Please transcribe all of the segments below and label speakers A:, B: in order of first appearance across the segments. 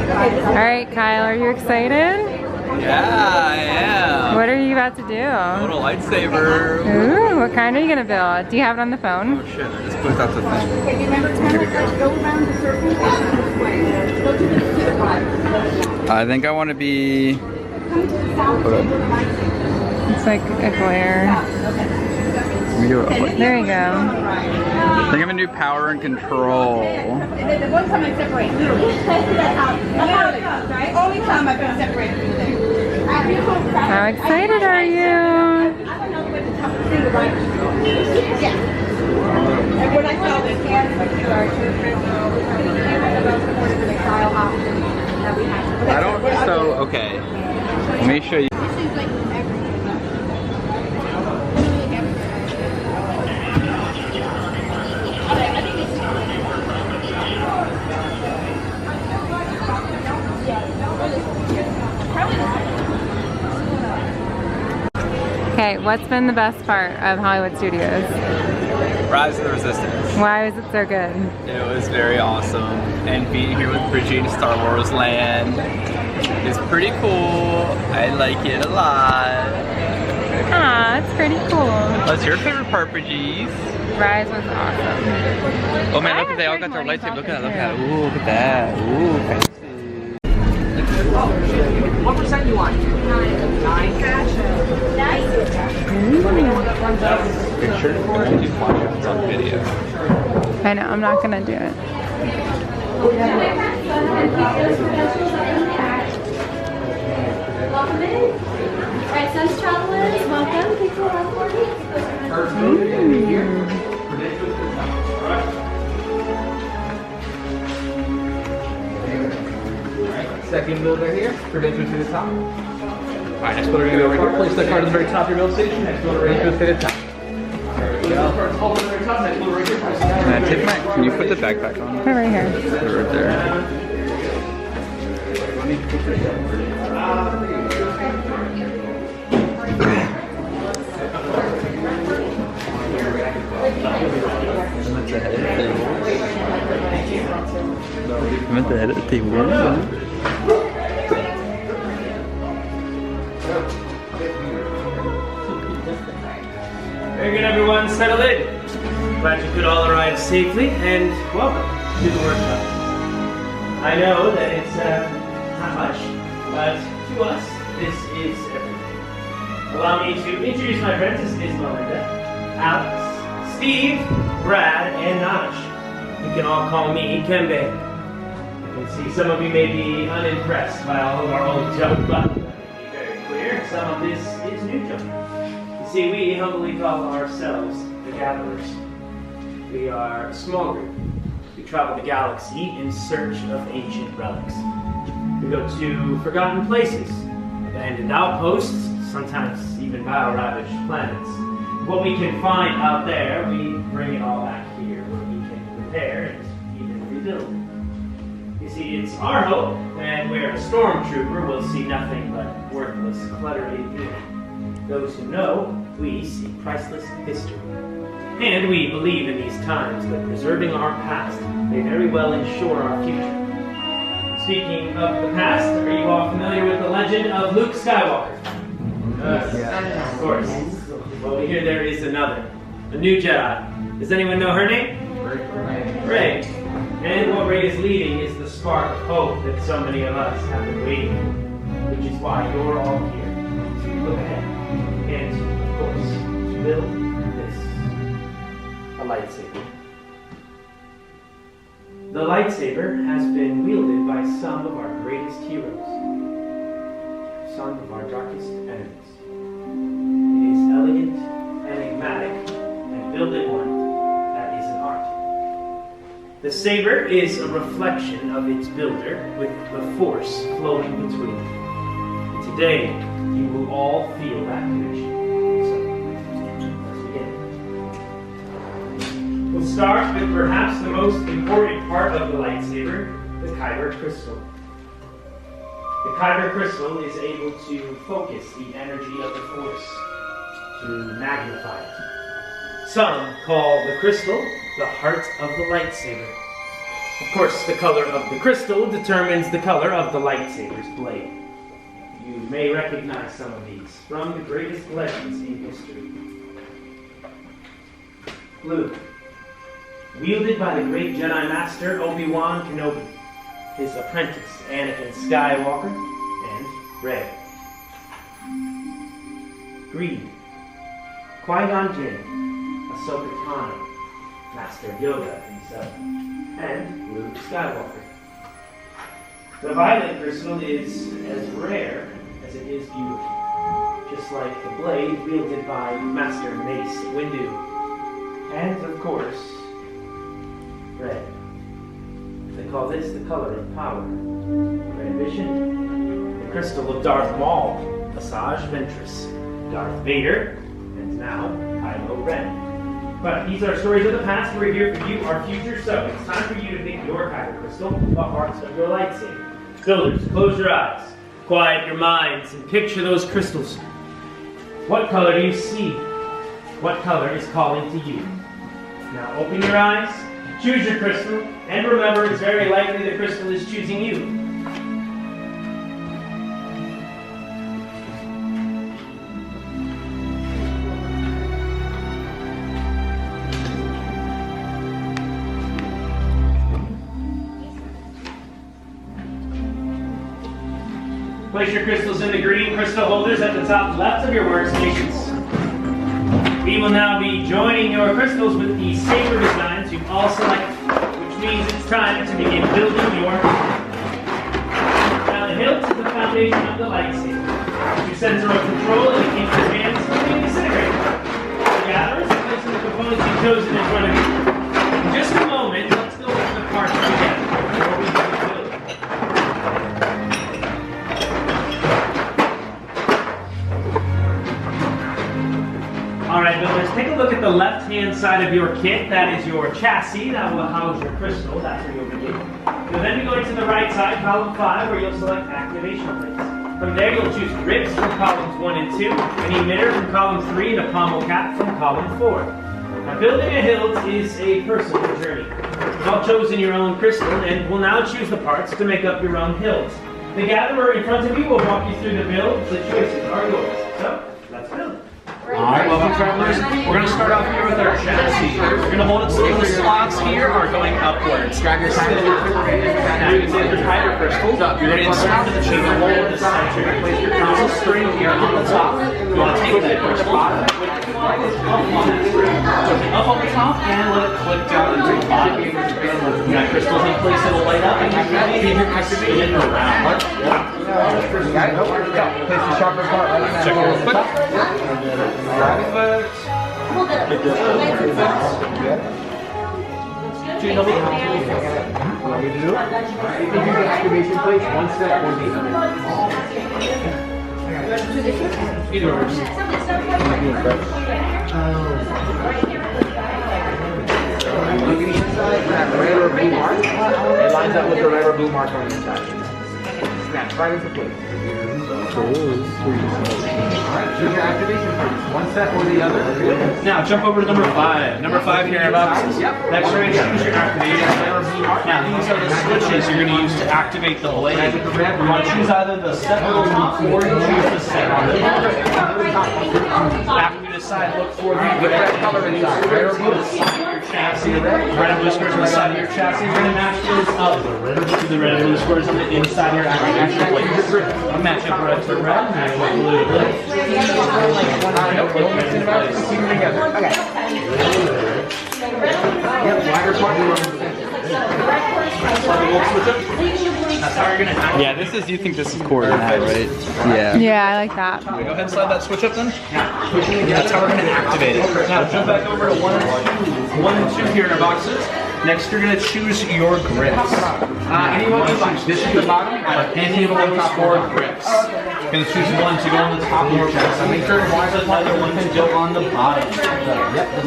A: Alright, Kyle, are you excited?
B: Yeah, I am.
A: What are you about to do?
B: A little lightsaber.
A: Ooh, what kind are you gonna build? Do you have it on the phone?
B: Oh shit, I just clicked off the thing. I think I want to be...
A: It's like a glare.
B: Let me do it.
A: There you go.
B: I think I'm gonna do power and control.
C: The one time I separate, literally. Right? Only time I've been separated.
A: How excited are you?
C: I don't know what the top thing right. Yeah. And when I saw this,
B: I don't, so, okay. Let me show you.
A: Okay, what's been the best part of Hollywood Studios?
B: Rise of the Resistance.
A: Why was it so good?
B: It was very awesome. And being here with Bridgie in Star Wars Land is pretty cool. I like it a lot.
A: Ah, it's pretty cool.
B: What's your favorite part, Bridgie?
A: Rise was awesome.
B: Oh man, look at they all got their lightsaber. Look at that, look at that. Ooh, look at that. Ooh, fancy.
D: What percent you want? 9. 9.
B: Make sure to only watch if it's on video.
A: I know, I'm not gonna do it.
E: Welcome in. Alright, Sun's travelers, welcome. People around for me.
D: Second builder here, credentials to the top. Alright, next builder gonna go right here. Place that card at the very top of your build station. Next builder right here, to the top. There we go. Hold it at the very top. Next builder right here.
B: Can you put the backpack on?
A: Put it right here.
B: Put it right there. I'm at the head of the table.
F: Very good, everyone. Settle in. Glad you could all arrive safely, and welcome to the workshop. I know that it's not much, but to us, this is everything. Allow me to introduce my friends. This is Melinda, Alex, Steve, Brad, and Nanish. You can all call me Kembe. I can see some of you may be unimpressed by all of our old junk, but let me be very clear, some of this is new junk. You see, we humbly call ourselves the Gatherers. We are a small group. We travel the galaxy in search of ancient relics. We go to forgotten places, abandoned outposts, sometimes even bio-ravaged planets. What we can find out there, we bring it all back here, where we can repair and even rebuild. You see, it's our hope that where a stormtrooper will see nothing but worthless, cluttery beauty. Those who know, we see priceless history. And we believe in these times that preserving our past may very well ensure our future. Speaking of the past, are you all familiar with the legend of Luke Skywalker? Yes. Of course. Well, we hear there is another, a new Jedi. Does anyone know her name? Rey. And what Rey is leading is the spark of hope that so many of us have been waiting for, which is why you're all here to look ahead and, of course, to build this, a lightsaber. The lightsaber has been wielded by some of our greatest heroes, some of our darkest enemies. It is elegant, enigmatic, and building one that is an art. The saber is a reflection of its builder with the force flowing between them. And today, you will all feel that connection. So, let's begin. We'll start with perhaps the most important part of the lightsaber, the Kyber crystal. The Kyber crystal is able to focus the energy of the force, to magnify it. Some call the crystal the heart of the lightsaber. Of course, the color of the crystal determines the color of the lightsaber's blade. You may recognize some of these from the greatest legends in history. Blue, wielded by the great Jedi Master Obi-Wan Kenobi, his apprentice Anakin Skywalker, and red. Green, Qui-Gon Jinn, Ahsoka Tano, Master Yoda himself, and Luke Skywalker. The violet crystal is as rare as it is beautiful, just like the blade wielded by Master Mace Windu, and of course, red. They call this the color of power, of ambition. The crystal of Darth Maul, Asajj Ventress, Darth Vader, and now Kylo Ren. But these are stories of the past. We're here for you, our future. So it's time for you to pick your kyber crystal, the parts of your lightsaber. Builders, close your eyes, quiet your minds, and picture those crystals. What color do you see? What color is calling to you? Now open your eyes, choose your crystal, and remember it's very likely the crystal is choosing you. Place your crystals in the green crystal holders at the top left of your workstations. We will now be joining your crystals with the saber designs you've all selected, which means it's time to begin building your Now the hilt is the foundation of the lightsaber. Your center of control indicates the hands of the disintegrator. The gatherers are placing the components you've chosen in front of you. In just a moment, let's go over the parts together before we begin building. Alright builders, take a look at the left-hand side of your kit. That is your chassis. That will house your crystal. That's where you'll begin. You'll then be going to the right side, column 5, where you'll select activation plates. From there you'll choose grips from columns 1 and 2, an emitter from column 3, and a pommel cap from column 4. Now building a hilt is a personal journey. You've all chosen your own crystal and will now choose the parts to make up your own hilt. The gatherer in front of you will walk you through the build. The choices are yours. So, let's build.
D: Alright, welcome travelers. We're going to start off here with our chassis. We're going to hold it so the slots here are going upwards. Grab your kyber crystal. You're going to insert the chamber hole in the center. There's a string here on the top. You want to take that crystal, up on the top, and let it click down into the bottom. You got crystals in place that'll light up, and you can activate it around.
G: Place the sharper part right on that.
D: Check it real quick.
G: Activation plates, one step, one
D: Either works.
G: Look inside, that red or blue mark. It lines up with the red or blue mark on the inside. Snap right into place. Alright, choose your activation points. One step or the other.
D: Now jump over to number 5. Number 5 here in boxes. Next we're going to choose your activation. Now these are the switches you're going to use to activate the blade. You want to choose either the step on the top or you choose the step on the bottom. After you decide, look for the red color inside. Red or blue. Your chassis. Red and blue squares on the side of your chassis. You're going to match those up to the red and blue squares on the inside of your activation plate. Match up red to red, match up blue to blue.
B: Yeah, this is. You think this is coordinated, right? Yeah.
A: Yeah, I like that.
D: Go ahead and slide that switch up then. That's how we're going to activate it. Now jump back over to 1 and 2 here in our boxes. Next, you're going to choose your grips. Anyone you like. This is the bottom. Any of those 4 grips. You're going to choose one to go on the top of your chest. Make sure another one to go on the bottom.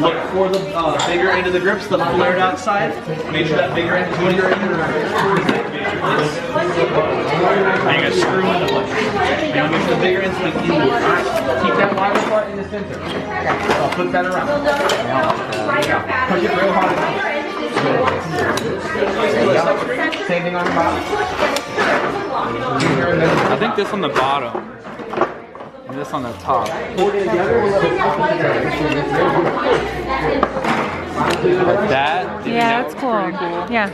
D: Look for the bigger end of the grips, the flared outside. Make sure that bigger end is going to your end. And you're going to screw into place. And you'll make sure the bigger end's like in the
G: Keep that wider part in the center. I'll flip that around. There you go. Push it real hard. Same thing on the bottom.
B: I think this on the bottom. And this on the top. Like that?
A: Yeah, that's cool. Yeah.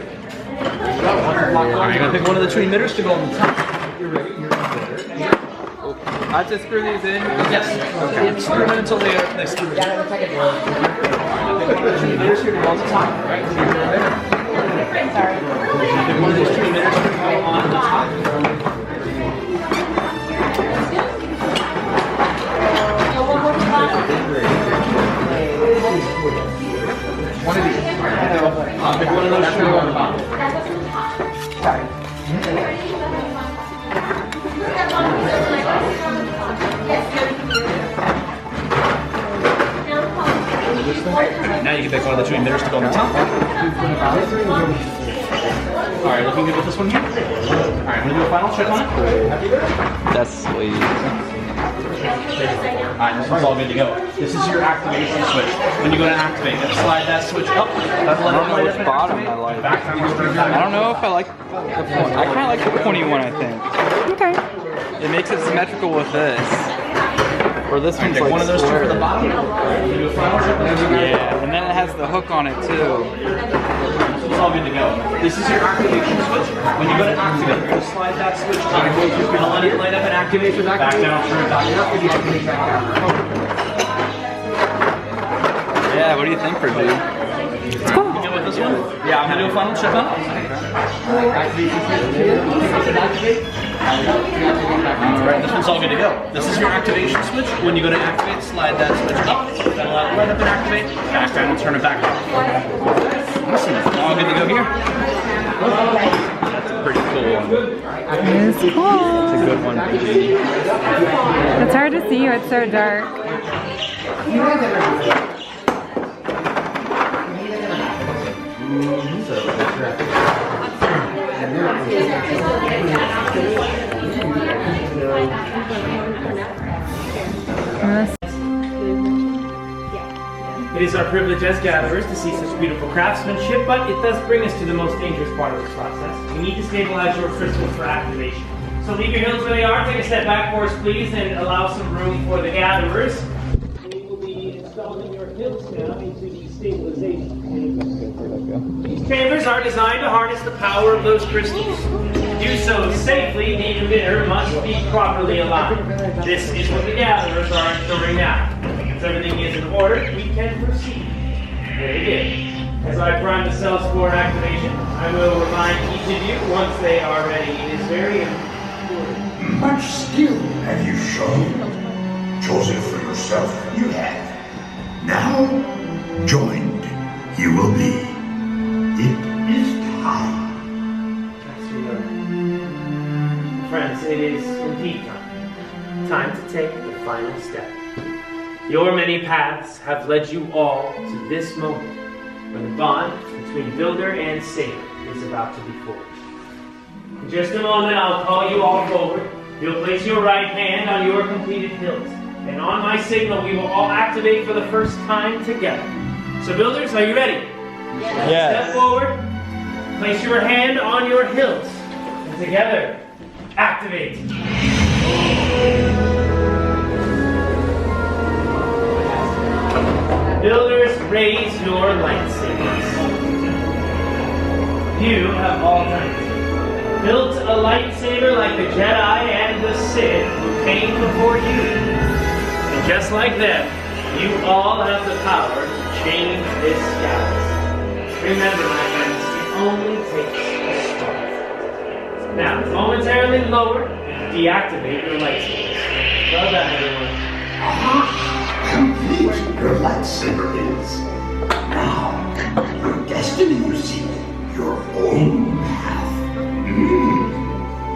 D: Alright, you're gonna pick one of the two emitters to go on the top.
B: I have to screw these in?
D: Yes. Okay. Screw them in until they screw in. Alright, pick one of the two emitters here to go on the top. Right? Pick one of these two emitters to go on the top.
G: One of these.
D: Pick one of those two on the bottom. Now you can pick one of the two emitters to go on the top. Alright, looking good with this one here. Alright, I'm gonna do a final check on it.
B: That's sweet.
D: Alright, this one's all good to go. This is your activation switch. When you go to activate, slide that switch up.
B: I don't know which bottom I like. I don't know if I like the point. I kind of like the pointy one, I think.
A: Okay.
B: It makes it symmetrical with this. Or this one's
D: Pick
B: like
D: one of those two
B: square.
D: for the bottom. Do a final check on it.
B: Yeah, and then it has the hook on it too.
D: It's all good to go. This is your activation switch. When you go to activate, you're going to slide that switch up. You're going to let it light up and activate. Back down, turn it back up.
B: Yeah, what do you think, Bridget?
D: You good with this one? Yeah, I'm going to do a final check on it. Alright, this one's all good to go. This is your activation switch. When you go to activate, slide that switch up. That'll allow it to light up and activate. Back down and turn it back up. Awesome. All good to go here.
B: That's a pretty cool one.
A: It's cool.
B: It's a good one, Bridget.
A: It's hard to see you. It's so dark.
F: It is our privilege as gatherers to see such beautiful craftsmanship, but it does bring us to the most dangerous part of this process. We need to stabilize your crystals for activation. So leave your hills where they are, take a step back for us please, and allow some room for the gatherers. We will be installing your hills now into the stabilization chambers. These chambers are designed to harness the power of those crystals. To do so safely, the emitter must be properly aligned. This is what the gatherers are ensuring now. Once everything is in order, we can proceed. Very good. As I prime the cells for activation, I will remind each of you once they are ready. It is very important.
H: Much skill have you shown. Chosen for yourself, you have. Now, joined you will be. It is time.
F: Friends, it is indeed time. Time to take the final step. Your many paths have led you all to this moment, where the bond between builder and saber is about to be forged. In just a moment, I'll call you all forward. You'll place your right hand on your completed hilt, and on my signal, we will all activate for the first time together. So builders, are you ready?
B: Yes.
F: Step forward, place your hand on your hilt, and together, activate. Builders, raise your lightsabers. You have all night built a lightsaber like the Jedi and the Sith who came before you. And just like them, you all have the power to change this galaxy. Remember, my friends, it only takes a spark. Now, momentarily lower and deactivate your lightsabers. Well done, everyone.
H: Complete your lightsaber is. Now, your destiny you seek, your own path.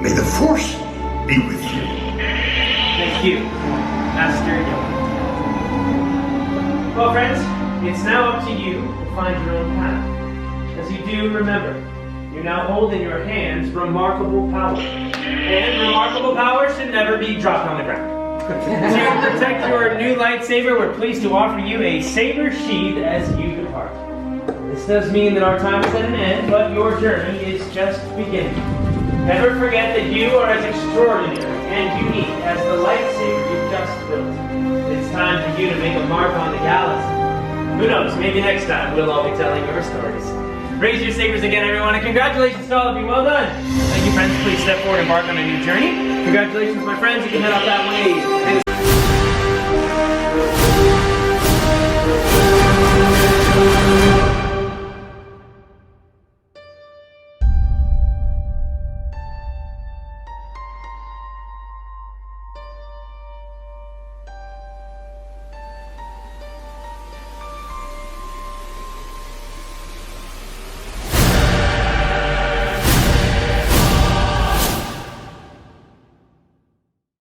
H: May the Force be with you.
F: Thank you, Master Yoda. Well, friends, it's now up to you to find your own path. As you do, remember, you now hold in your hands remarkable power. And remarkable power should never be dropped on the ground. To protect your new lightsaber, we're pleased to offer you a saber sheath as you depart. This does mean that our time is at an end, but your journey is just beginning. Never forget that you are as extraordinary and unique as the lightsaber you've just built. It's time for you to make a mark on the galaxy. Who knows, maybe next time we'll all be telling your stories. Raise your sabers again, everyone, and congratulations to all of you. Well done. Thank you, friends. Please step forward and embark on a new journey. Congratulations, my friends. You can head out that way.